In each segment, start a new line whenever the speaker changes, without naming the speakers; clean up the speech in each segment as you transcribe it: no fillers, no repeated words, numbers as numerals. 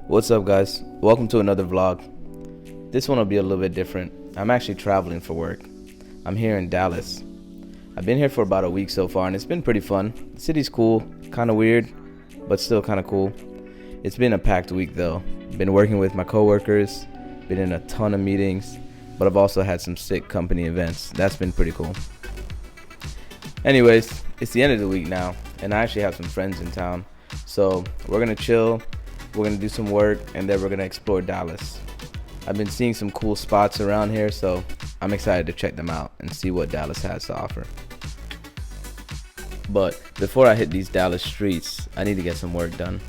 What's up, guys? Welcome to another vlog. This one will be a little bit different. I'm actually traveling for work. I'm here in Dallas. I've been here for about a week so far and it's been pretty fun. The city's cool, kind of weird, but still kind of cool. It's been a packed week though. Been working with my coworkers, been in a ton of meetings, but I've also had some sick company events. That's been pretty cool. Anyways, it's the end of the week now and I actually have some friends in town. So we're gonna chill. We're gonna do some work and then we're gonna explore Dallas. I've been seeing some cool spots around here, so I'm excited to check them out and see what Dallas has to offer. But before I hit these Dallas streets, I need to get some work done.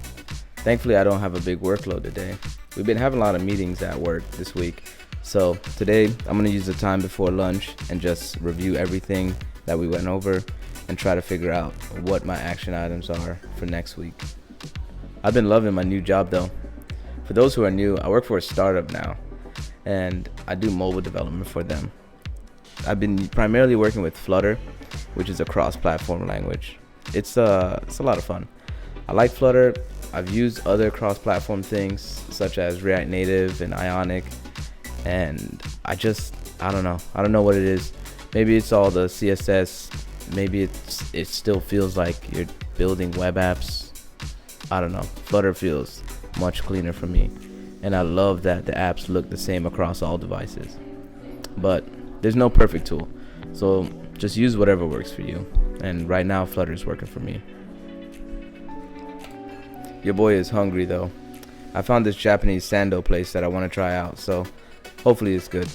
Thankfully, I don't have a big workload today. We've been having a lot of meetings at work this week, so today I'm gonna use the time before lunch and just review everything that we went over and try to figure out what my action items are for next week. I've been loving my new job though. For those who are new, I work for a startup now and I do mobile development for them. I've been primarily working with Flutter, which is a cross-platform language. It's a lot of fun. I like Flutter. I've used other cross-platform things such as React Native and Ionic, and I don't know. I don't know what it is. Maybe it's all the CSS. Maybe it still feels like you're building web apps. I don't know. Flutter feels much cleaner for me, and I love that the apps look the same across all devices. But there's no perfect tool, so just use whatever works for you, and right now Flutter is working for me. Your boy is hungry though. I found this Japanese sando place that I want to try out, so hopefully it's good.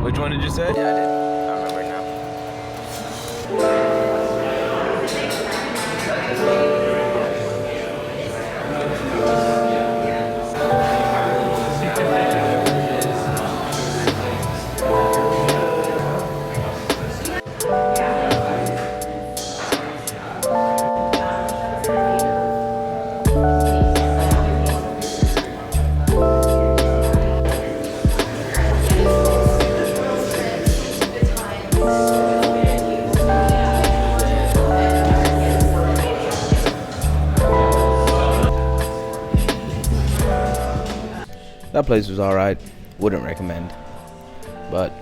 Which one did you say? Yeah, I did. I remember now. That place was alright, wouldn't recommend. But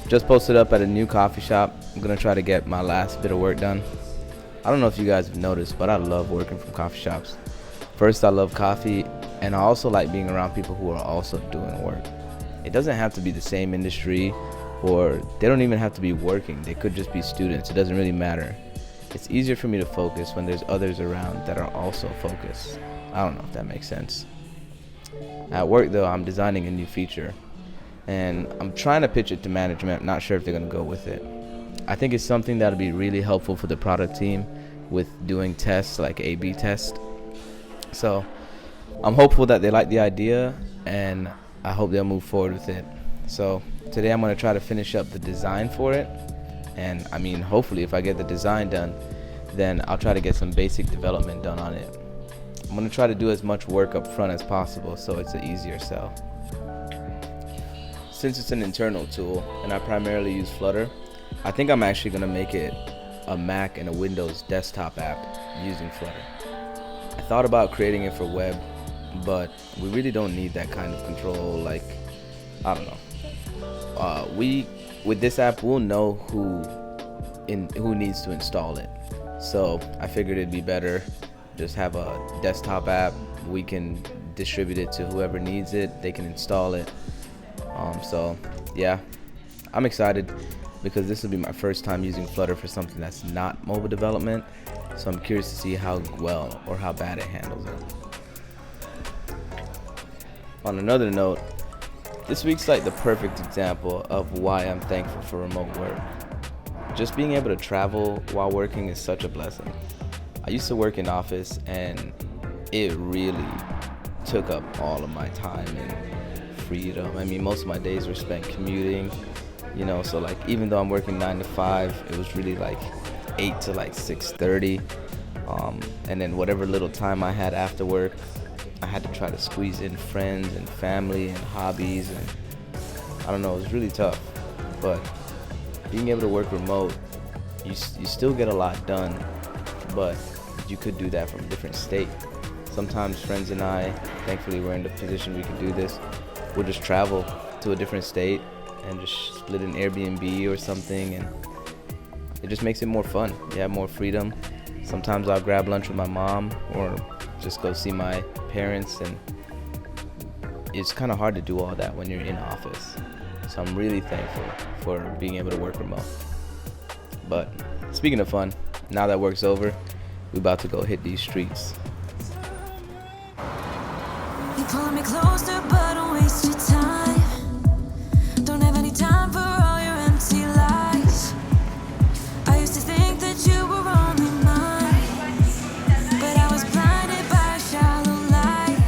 just posted up at a new coffee shop. I'm gonna try to get my last bit of work done. I don't know if you guys have noticed, but I love working from coffee shops. First, I love coffee, and I also like being around people who are also doing work. It doesn't have to be the same industry, or they don't even have to be working. They could just be students. It doesn't really matter. It's easier for me to focus when there's others around that are also focused. I don't know if that makes sense. At work though, I'm designing a new feature and I'm trying to pitch it to management. Not sure if they're gonna go with it. I think it's something that'll be really helpful for the product team with doing tests like A/B test. So I'm hopeful that they like the idea and I hope they'll move forward with it. So today I'm gonna try to finish up the design for it, and I mean hopefully if I get the design done, then I'll try to get some basic development done on it. I'm going to try to do as much work up front as possible so it's an easier sell. Since it's an internal tool and I primarily use Flutter, I think I'm actually going to make it a Mac and a Windows desktop app using Flutter. I thought about creating it for web, but we really don't need that kind of control. Like, I don't know. With this app, we'll know who needs to install it. So I figured it'd be better just have a desktop app. We can distribute it to whoever needs it. They can install it. So yeah, I'm excited because this will be my first time using Flutter for something that's not mobile development. So I'm curious to see how well or how bad it handles it. On another note, this week's like the perfect example of why I'm thankful for remote work. just being able to travel while working is such a blessing. I used to work in office and it really took up all of my time and freedom. I mean, most of my days were spent commuting, so like even though I'm working 9 to 5, it was really like 8 to like 6:30. And then whatever little time I had after work, I had to try to squeeze in friends and family and hobbies, and I don't know, it was really tough. But being able to work remote, you still get a lot done, but you could do that from a different state. Sometimes friends and I, thankfully we're in the position we can do this, we'll just travel to a different state and just split an Airbnb or something, and it just makes it more fun. You have more freedom. Sometimes I'll grab lunch with my mom or just go see my parents, and it's kind of hard to do all that when you're in office. So I'm really thankful for being able to work remote. But speaking of fun, now that work's over, we're about to go hit these streets.
You pull me closer, but don't waste your time. Don't have any time for all your empty lies. I used to think that you were only mine, but I was blinded by a shallow light.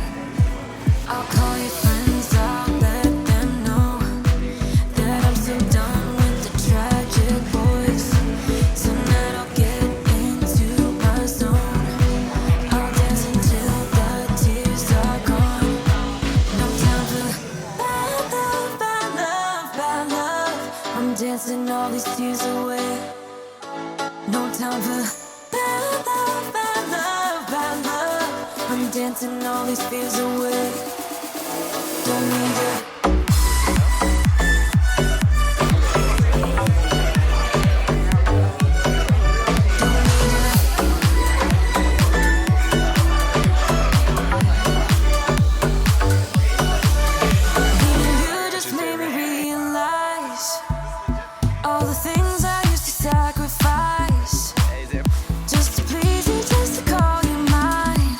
I'll call your friends, I'll let them know that I'm so done with the tragic boys. Tonight I'll get into my zone. I'll dance until the tears are gone. No time for bad love, bad love, bad love. I'm dancing all these tears away. No time for bad love, bad love, bad love. I'm dancing all these fears away. Don't need it. Leaving you just made me realize all the things I used to sacrifice just to please you, just to call you mine.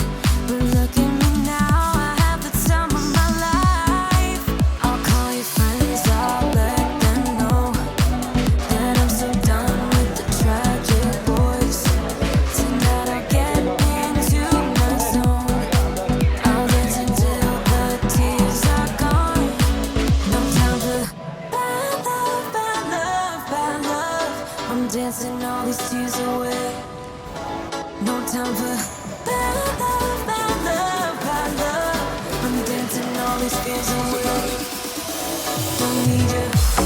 But look at me now, I have the time of my life. I'll call your friends, I'll let them know that I'm so done with the tragic boys. Tonight I'll get into my zone. I'll dance until the tears are gone. No time for bad love, bad love, bad love. I'm dancing all these tears away. No time for bad love, bad love, bad love. I'm dancing all these fears away. Don't need you.